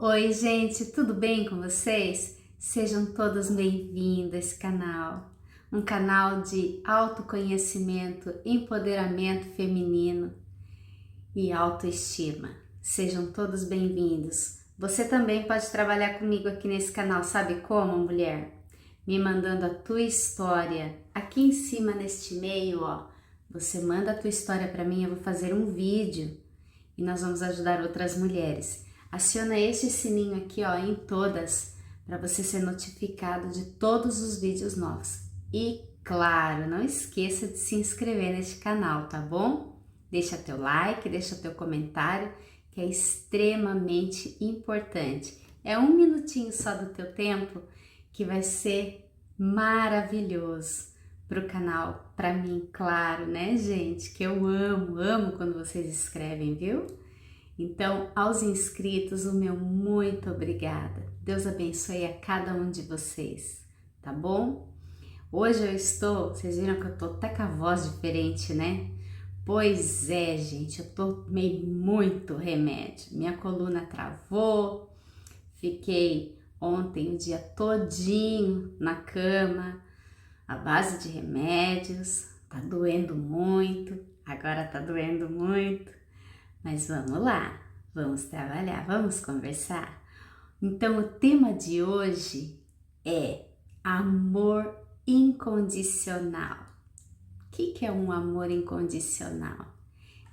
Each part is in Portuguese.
Oi, gente, tudo bem com vocês? Sejam todos bem-vindos a esse canal, um canal de autoconhecimento, empoderamento feminino e autoestima. Sejam todos bem-vindos. Você também pode trabalhar comigo aqui nesse canal, sabe como, mulher? Me mandando a tua história. Aqui em cima neste e-mail, ó, você manda a tua história para mim, eu vou fazer um vídeo e nós vamos ajudar outras mulheres. Aciona este sininho aqui, ó, em todas, para você ser notificado de todos os vídeos novos. E claro, não esqueça de se inscrever neste canal, tá bom? Deixa teu like, deixa teu comentário, que é extremamente importante. É um minutinho só do teu tempo que vai ser maravilhoso para o canal, para mim, claro, né, gente? Que eu amo quando vocês escrevem, viu? Então, aos inscritos, o meu muito obrigada. Deus abençoe a cada um de vocês, tá bom? Hoje vocês viram que eu tô até com a voz diferente, né? Pois é, gente, eu tomei muito remédio. Minha coluna travou, fiquei ontem o dia todinho na cama, à base de remédios, tá doendo muito, agora tá doendo muito. Mas vamos lá, vamos trabalhar, vamos conversar. Então, o tema de hoje é amor incondicional. O que é um amor incondicional?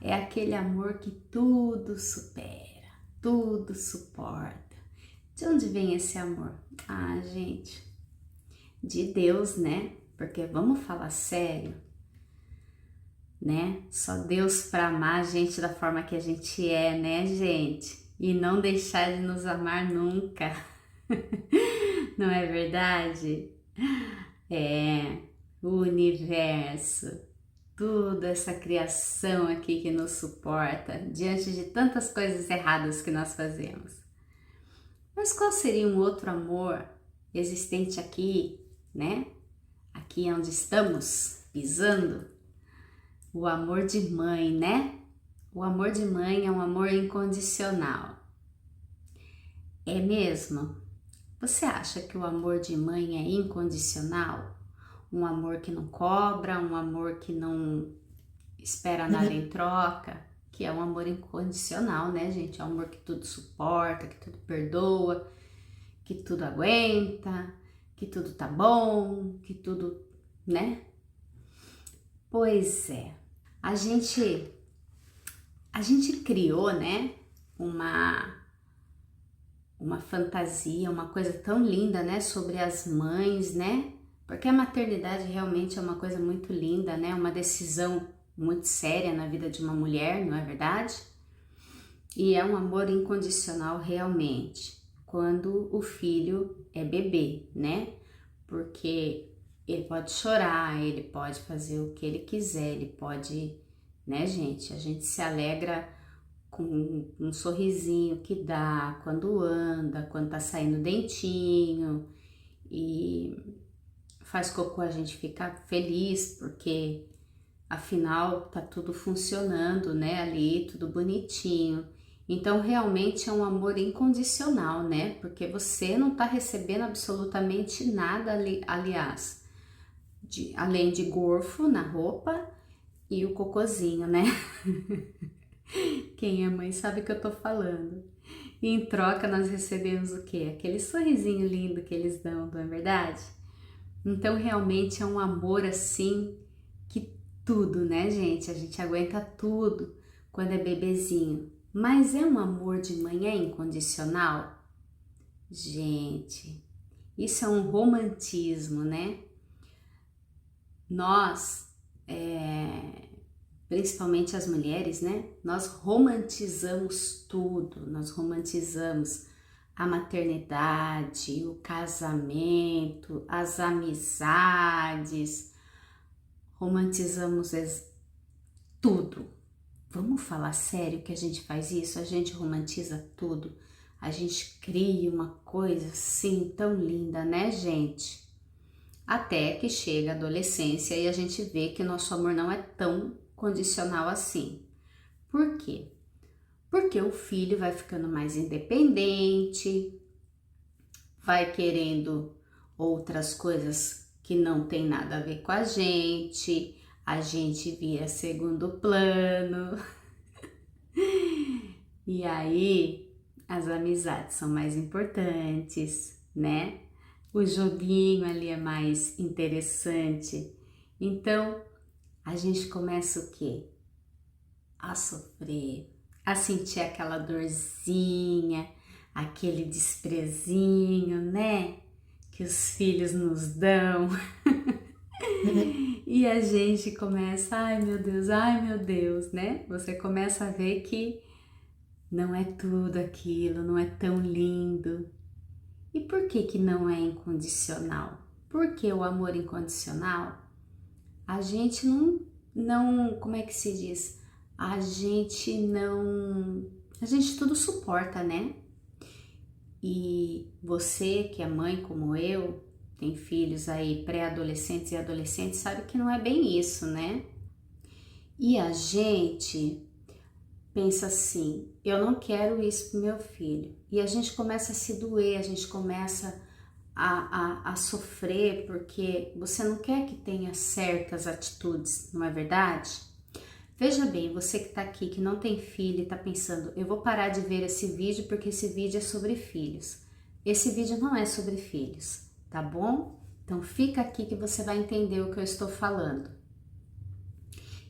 É aquele amor que tudo supera, tudo suporta. De onde vem esse amor? Ah, gente, de Deus, né? Porque vamos falar sério, né? Só Deus para amar a gente da forma que a gente é, né, gente? E não deixar de nos amar nunca. Não é verdade? É, o universo, tudo essa criação aqui que nos suporta diante de tantas coisas erradas que nós fazemos. Mas qual seria um outro amor existente aqui, né? Aqui onde estamos pisando? O amor de mãe, né? O amor de mãe é um amor incondicional. É mesmo? Você acha que o amor de mãe é incondicional? Um amor que não cobra, um amor que não espera nada em troca, que é um amor incondicional, né, gente? É um amor que tudo suporta, que tudo perdoa, que tudo aguenta, que tudo tá bom, que tudo, né? Pois é. A gente criou, né, uma fantasia, uma coisa tão linda, né, sobre as mães, né? Porque a maternidade realmente é uma coisa muito linda, né? Uma decisão muito séria na vida de uma mulher, não é verdade? E é um amor incondicional realmente, quando o filho é bebê, né? Porque ele pode chorar, ele pode fazer o que ele quiser, ele pode, né, gente? A gente se alegra com um sorrisinho que dá quando anda, quando tá saindo dentinho, e faz cocô a gente ficar feliz porque afinal tá tudo funcionando, né, ali, tudo bonitinho. Então realmente é um amor incondicional, né? Porque você não tá recebendo absolutamente nada ali, aliás, além de gorfo na roupa e o cocôzinho, né? Quem é mãe sabe o que eu tô falando. E em troca nós recebemos o quê? Aquele sorrisinho lindo que eles dão, não é verdade? Então realmente é um amor assim que tudo, né, gente? A gente aguenta tudo quando é bebezinho. Mas é um amor de mãe, é incondicional? Gente, isso é um romantismo, né? Nós, principalmente as mulheres, né? Nós romantizamos tudo, nós romantizamos a maternidade, o casamento, as amizades, romantizamos tudo. Vamos falar sério que a gente faz isso? A gente romantiza tudo, a gente cria uma coisa assim tão linda, né, gente? Até que chega a adolescência e a gente vê que nosso amor não é tão condicional assim. Por quê? Porque o filho vai ficando mais independente, vai querendo outras coisas que não tem nada a ver com a gente vira segundo plano, e aí as amizades são mais importantes, né? O joguinho ali é mais interessante. Então, a gente começa o quê? A sofrer, a sentir aquela dorzinha, aquele desprezinho, né? Que os filhos nos dão. E a gente começa, ai meu Deus, né? Você começa a ver que não é tudo aquilo, não é tão lindo. E por que que não é incondicional? Porque o amor incondicional, a gente como é que se diz? A gente tudo suporta, né? E você que é mãe como eu, tem filhos aí pré-adolescentes e adolescentes, sabe que não é bem isso, né? E a gente pensa assim, eu não quero isso pro meu filho. E a gente começa a se doer, a gente começa a sofrer porque você não quer que tenha certas atitudes, não é verdade? Veja bem, você que tá aqui, que não tem filho e tá pensando, eu vou parar de ver esse vídeo porque esse vídeo é sobre filhos. Esse vídeo não é sobre filhos, tá bom? Então fica aqui que você vai entender o que eu estou falando.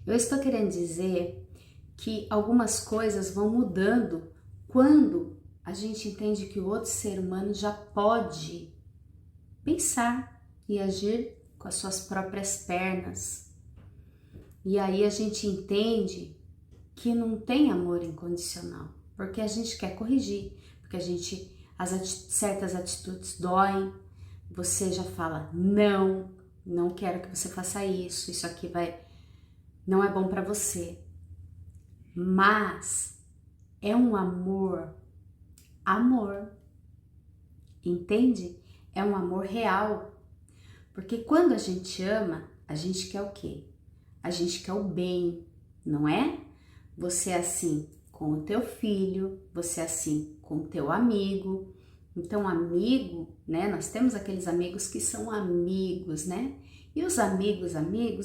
Eu estou querendo dizer que algumas coisas vão mudando quando a gente entende que o outro ser humano já pode pensar e agir com as suas próprias pernas. E aí a gente entende que não tem amor incondicional, porque a gente quer corrigir, porque certas atitudes doem, você já fala não, não quero que você faça isso aqui não é bom para você. Mas é um amor, entende? É um amor real. Porque quando a gente ama, a gente quer o quê? A gente quer o bem, não é? Você é assim com o teu filho, você é assim com o teu amigo. Então, amigo, né? Nós temos aqueles amigos que são amigos, né? E os amigos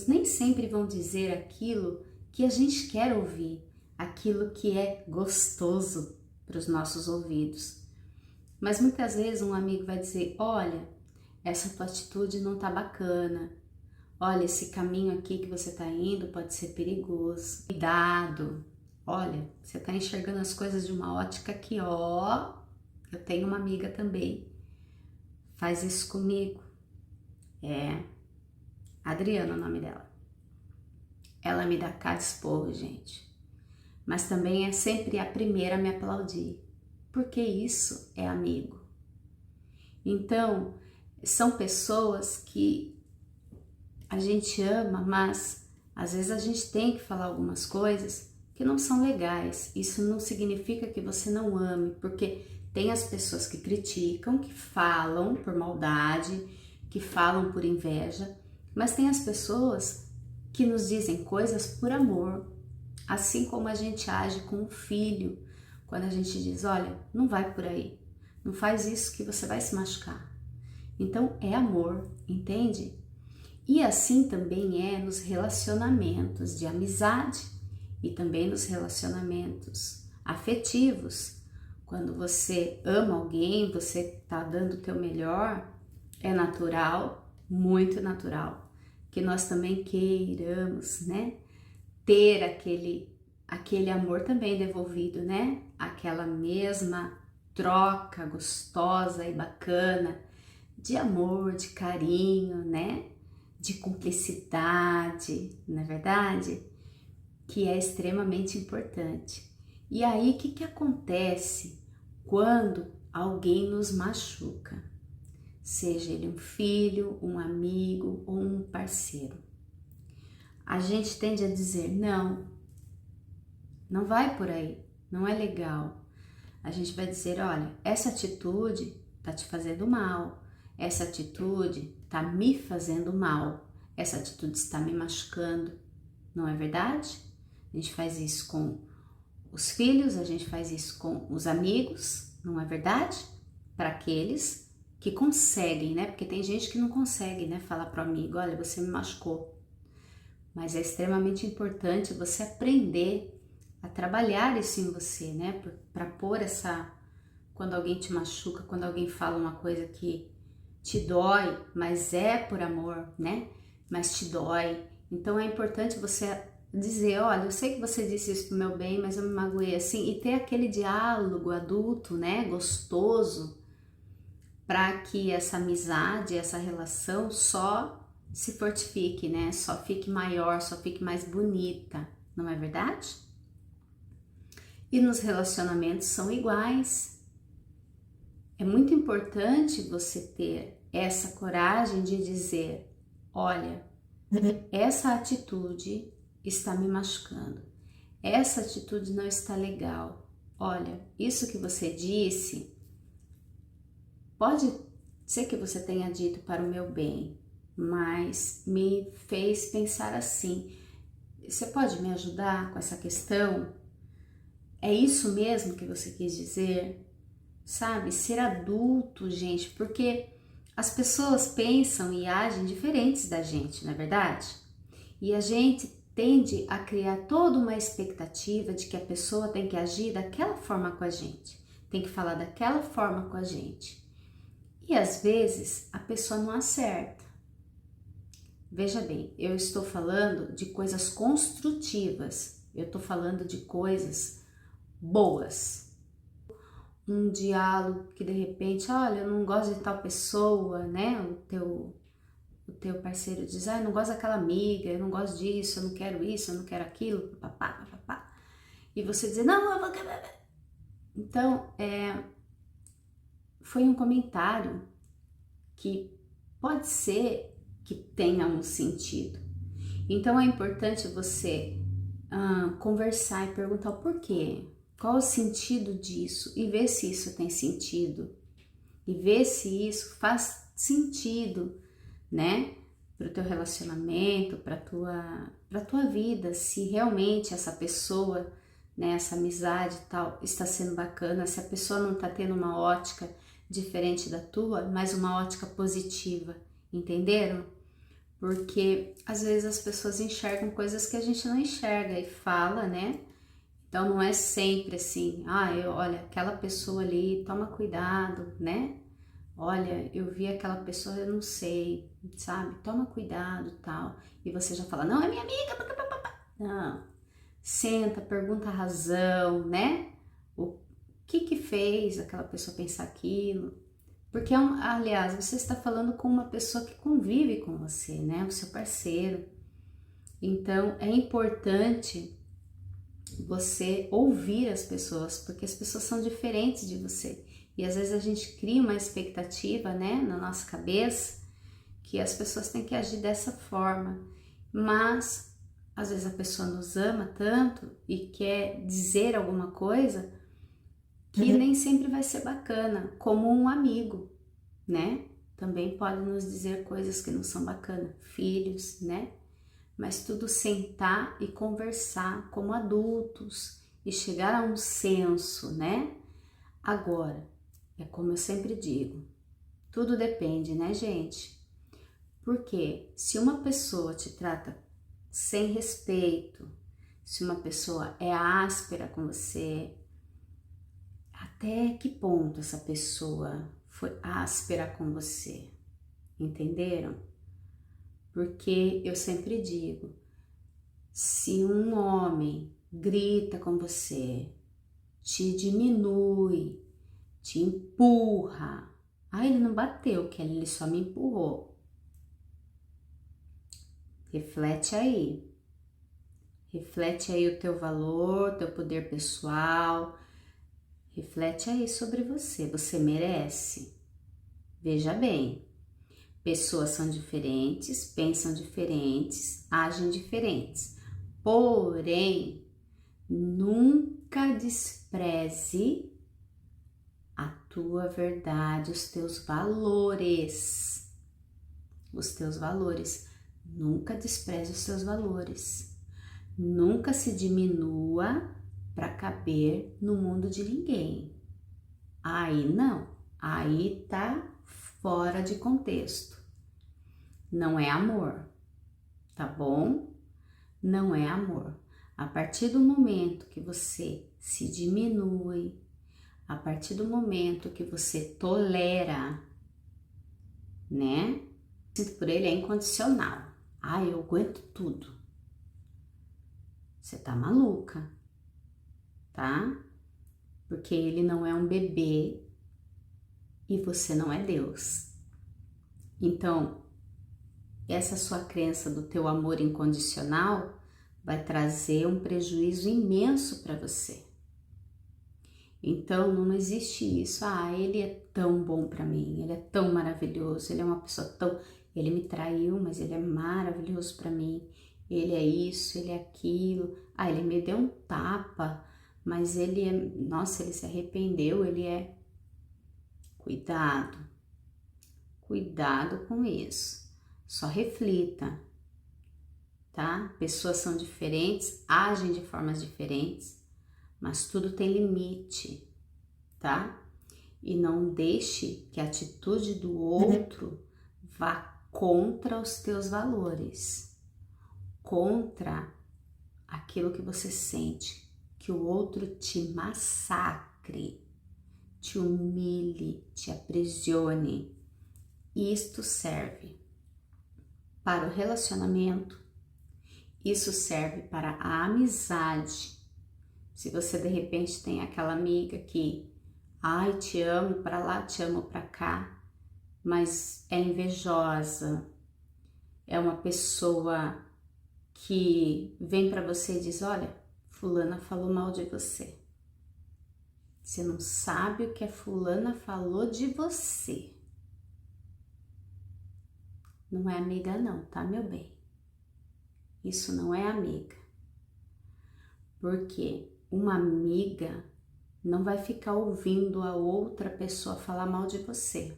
nem sempre vão dizer aquilo que a gente quer ouvir, aquilo que é gostoso para os nossos ouvidos. Mas muitas vezes um amigo vai dizer, olha, essa tua atitude não tá bacana. Olha, esse caminho aqui que você tá indo pode ser perigoso. Cuidado. Olha, você tá enxergando as coisas de uma ótica que, ó, eu tenho uma amiga também. Faz isso comigo. É, Adriana é o nome dela. Ela me dá cada esporro, gente. Mas também é sempre a primeira a me aplaudir. Porque isso é amigo. Então, são pessoas que a gente ama, mas às vezes a gente tem que falar algumas coisas que não são legais. Isso não significa que você não ame, porque tem as pessoas que criticam, que falam por maldade, que falam por inveja, mas tem as pessoas que nos dizem coisas por amor, assim como a gente age com o filho, quando a gente diz, olha, não vai por aí, não faz isso que você vai se machucar. Então é amor, entende? E assim também é nos relacionamentos de amizade e também nos relacionamentos afetivos. Quando você ama alguém, você está dando o teu melhor, é natural, muito natural, que nós também queiramos, né? Ter aquele amor também devolvido, né? Aquela mesma troca gostosa e bacana de amor, de carinho, né? De cumplicidade, não é verdade? Que é extremamente importante. E aí, o que acontece quando alguém nos machuca? Seja ele um filho, um amigo ou um parceiro. A gente tende a dizer, não, não vai por aí, não é legal. A gente vai dizer, olha, essa atitude tá te fazendo mal, essa atitude tá me fazendo mal, essa atitude está me machucando, não é verdade? A gente faz isso com os filhos, a gente faz isso com os amigos, não é verdade? Para aqueles que conseguem, né? Porque tem gente que não consegue, né? Falar para o amigo, olha, você me machucou. Mas é extremamente importante você aprender a trabalhar isso em você, né? Para pôr quando alguém te machuca, quando alguém fala uma coisa que te dói, mas é por amor, né? Mas te dói. Então é importante você dizer, olha, eu sei que você disse isso pro meu bem, mas eu me magoei assim, e ter aquele diálogo adulto, né? Gostoso, para que essa amizade, essa relação só se fortifique, né? Só fique maior, só fique mais bonita, não é verdade? E nos relacionamentos são iguais. É muito importante você ter essa coragem de dizer, olha, essa atitude está me machucando. Essa atitude não está legal. Olha, isso que você disse pode ser que você tenha dito para o meu bem, mas me fez pensar assim. Você pode me ajudar com essa questão? É isso mesmo que você quis dizer? Sabe? Ser adulto, gente, porque as pessoas pensam e agem diferentes da gente, não é verdade? E a gente tende a criar toda uma expectativa de que a pessoa tem que agir daquela forma com a gente, tem que falar daquela forma com a gente. E às vezes a pessoa não acerta. Veja bem, eu estou falando de coisas construtivas, eu estou falando de coisas boas. Um diálogo que de repente, olha, eu não gosto de tal pessoa, né? O teu parceiro diz, ah, eu não gosto daquela amiga, eu não gosto disso, eu não quero isso, eu não quero aquilo, papá, papá. E você dizer, não, eu vou... Então, foi um comentário que pode ser que tenha um sentido. Então é importante você conversar e perguntar o porquê, qual o sentido disso e ver se isso tem sentido e ver se isso faz sentido, né, para o teu relacionamento, para tua vida, se realmente essa pessoa, né, essa amizade e tal está sendo bacana, se a pessoa não está tendo uma ótica diferente da tua, mas uma ótica positiva, entenderam? Porque às vezes as pessoas enxergam coisas que a gente não enxerga e fala, né? Então não é sempre assim, olha, aquela pessoa ali, toma cuidado, né? Olha, eu vi aquela pessoa, eu não sei, sabe? Toma cuidado, tal. E você já fala, não, é minha amiga. Não. Senta, pergunta a razão, né? O que fez aquela pessoa pensar aquilo? Porque, aliás, você está falando com uma pessoa que convive com você, né? O seu parceiro. Então, é importante você ouvir as pessoas, porque as pessoas são diferentes de você. E às vezes a gente cria uma expectativa, né, na nossa cabeça, que as pessoas têm que agir dessa forma. Mas, às vezes a pessoa nos ama tanto e quer dizer alguma coisa que nem sempre vai ser bacana, como um amigo, né? Também pode nos dizer coisas que não são bacanas, filhos, né? Mas tudo sentar e conversar como adultos e chegar a um senso, né? Agora, é como eu sempre digo, tudo depende, né, gente? Porque se uma pessoa te trata sem respeito, se uma pessoa é áspera com você, até que ponto essa pessoa foi áspera com você? Entenderam? Porque eu sempre digo, se um homem grita com você, te diminui, te empurra, ele não bateu, que ele só me empurrou. Reflete aí o teu valor, teu poder pessoal, reflete aí sobre você, você merece. Veja bem, pessoas são diferentes, pensam diferentes, agem diferentes. Porém, nunca despreze a tua verdade, os teus valores. Os teus valores. Nunca despreze os teus valores. Nunca se diminua para caber no mundo de ninguém. Aí não, aí tá fora de contexto. Não é amor, tá bom? Não é amor. A partir do momento que você se diminui, a partir do momento que você tolera, né? Sinto por ele é incondicional. Ah, eu aguento tudo. Você tá maluca, tá? Porque ele não é um bebê e você não é Deus. Então, essa sua crença do teu amor incondicional vai trazer um prejuízo imenso para você. Então, não existe isso. Ah, ele é tão bom para mim, ele é tão maravilhoso, ele é uma pessoa tão... Ele me traiu, mas ele é maravilhoso para mim. Ele é isso, ele é aquilo. Ah, ele me deu um tapa, mas ele é... Nossa, ele se arrependeu, ele é... Cuidado. Cuidado com isso. Só reflita, tá? Pessoas são diferentes, agem de formas diferentes, mas tudo tem limite, tá? E não deixe que a atitude do outro vá contra os teus valores, contra aquilo que você sente, que o outro te massacre, te humilhe, te aprisione. Isto serve para o relacionamento, isso serve para a amizade. Se você de repente tem aquela amiga que, ai, te amo para lá, te amo para cá, mas é invejosa, é uma pessoa que vem para você e diz, olha, fulana falou mal de você. Você não sabe o que a fulana falou de você. Não é amiga não, tá, meu bem? Isso não é amiga. Porque uma amiga não vai ficar ouvindo a outra pessoa falar mal de você.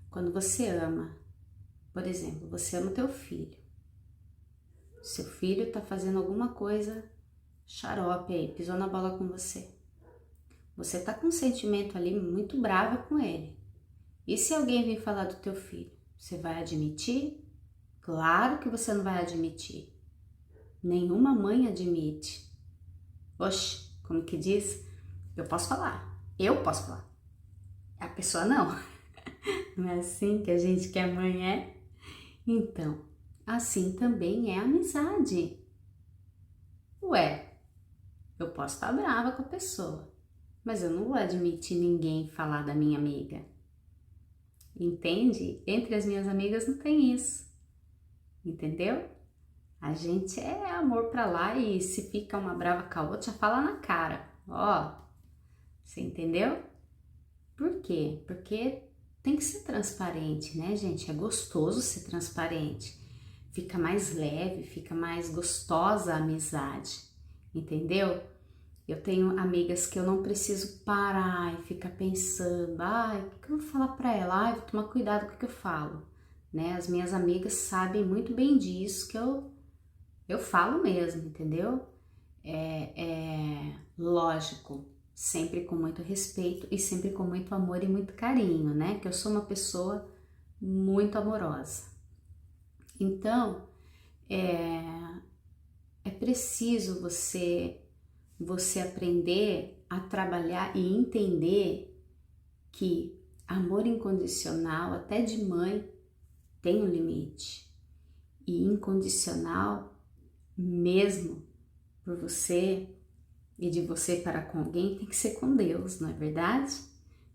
Quando você ama, por exemplo, você ama teu filho. Seu filho tá fazendo alguma coisa xarope aí, pisou na bola com você. Você tá com um sentimento ali muito bravo com ele. E se alguém vir falar do teu filho, você vai admitir? Claro que você não vai admitir. Nenhuma mãe admite. Oxe, como que diz? Eu posso falar. Eu posso falar. A pessoa não. Não é assim que a gente que é mãe é? Então, assim também é a amizade. Ué, eu posso estar brava com a pessoa, mas eu não vou admitir ninguém falar da minha amiga. Entende? Entre as minhas amigas não tem isso. Entendeu? A gente é amor pra lá e se fica uma brava com a outra, já fala na cara. Ó, você entendeu? Por quê? Porque tem que ser transparente, né, gente? É gostoso ser transparente. Fica mais leve, fica mais gostosa a amizade, entendeu? Eu tenho amigas que eu não preciso parar e ficar pensando, ai, o que eu vou falar pra ela? Ai, vou tomar cuidado com o que eu falo, né? As minhas amigas sabem muito bem disso, que eu falo mesmo, entendeu? É lógico, sempre com muito respeito e sempre com muito amor e muito carinho, né? Que eu sou uma pessoa muito amorosa. Então, é preciso você aprender a trabalhar e entender que amor incondicional, até de mãe, tem um limite. E incondicional, mesmo por você e de você para com alguém, tem que ser com Deus, não é verdade?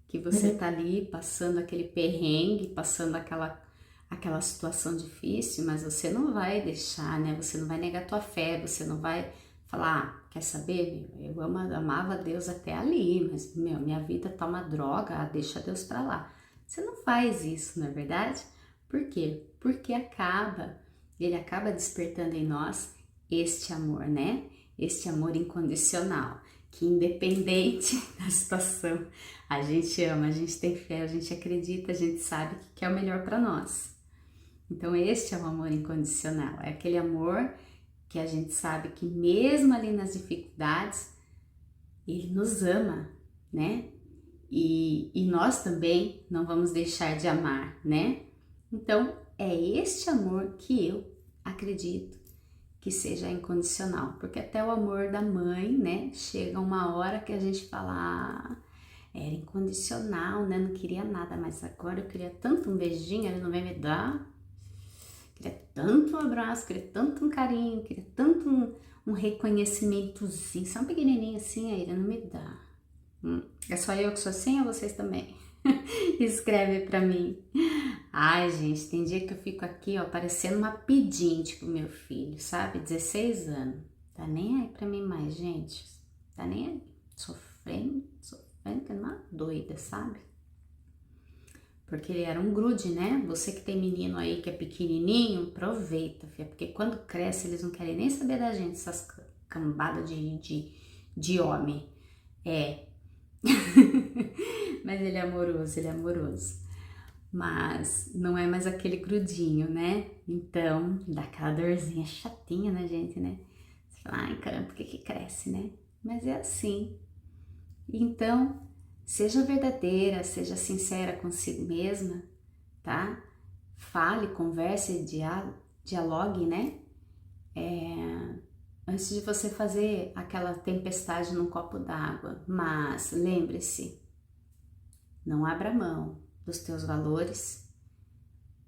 Que você tá ali passando aquele perrengue, passando aquela situação difícil, mas você não vai deixar, né? Você não vai negar tua fé, você não vai falar, quer saber, eu amava Deus até ali, mas, minha vida tá uma droga, deixa Deus pra lá. Você não faz isso, não é verdade? Por quê? Porque ele acaba despertando em nós este amor, né? Este amor incondicional, que independente da situação, a gente ama, a gente tem fé, a gente acredita, a gente sabe que é o melhor para nós. Então este é o amor incondicional, é aquele amor porque a gente sabe que mesmo ali nas dificuldades, Ele nos ama, né? E nós também não vamos deixar de amar, né? Então, é este amor que eu acredito que seja incondicional, porque até o amor da mãe, né? Chega uma hora que a gente fala, era incondicional, né? Não queria nada, mas agora eu queria tanto um beijinho, ele não vai me dar. Queria tanto um abraço, queria tanto um carinho, queria tanto um reconhecimentozinho, só um pequenininho assim, aí ele não me dá. É só eu que sou assim ou vocês também? Escreve pra mim. Ai, gente, tem dia que eu fico aqui, ó, parecendo uma pedinte pro meu filho, sabe? 16 anos. Tá nem aí pra mim mais, gente. Tá nem aí. Sofrendo, que é uma doida, sabe? Porque ele era um grude, né? Você que tem menino aí que é pequenininho, aproveita, filha, porque quando cresce eles não querem nem saber da gente, essas cambadas de homem. É. Mas ele é amoroso, ele é amoroso. Mas não é mais aquele grudinho, né? Então, dá aquela dorzinha chatinha na gente, né? Você fala, ai caramba, por que cresce, né? Mas é assim. Então, seja verdadeira, seja sincera consigo mesma, tá? Fale, converse, dialogue, né? Antes de você fazer aquela tempestade num copo d'água. Mas lembre-se, não abra mão dos teus valores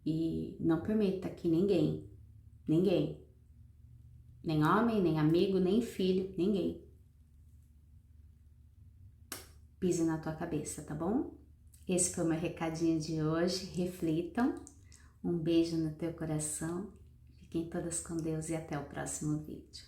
e não permita que ninguém, nem homem, nem amigo, nem filho, ninguém, pise na tua cabeça, tá bom? Esse foi o meu recadinho de hoje. Reflitam. Um beijo no teu coração. Fiquem todas com Deus e até o próximo vídeo.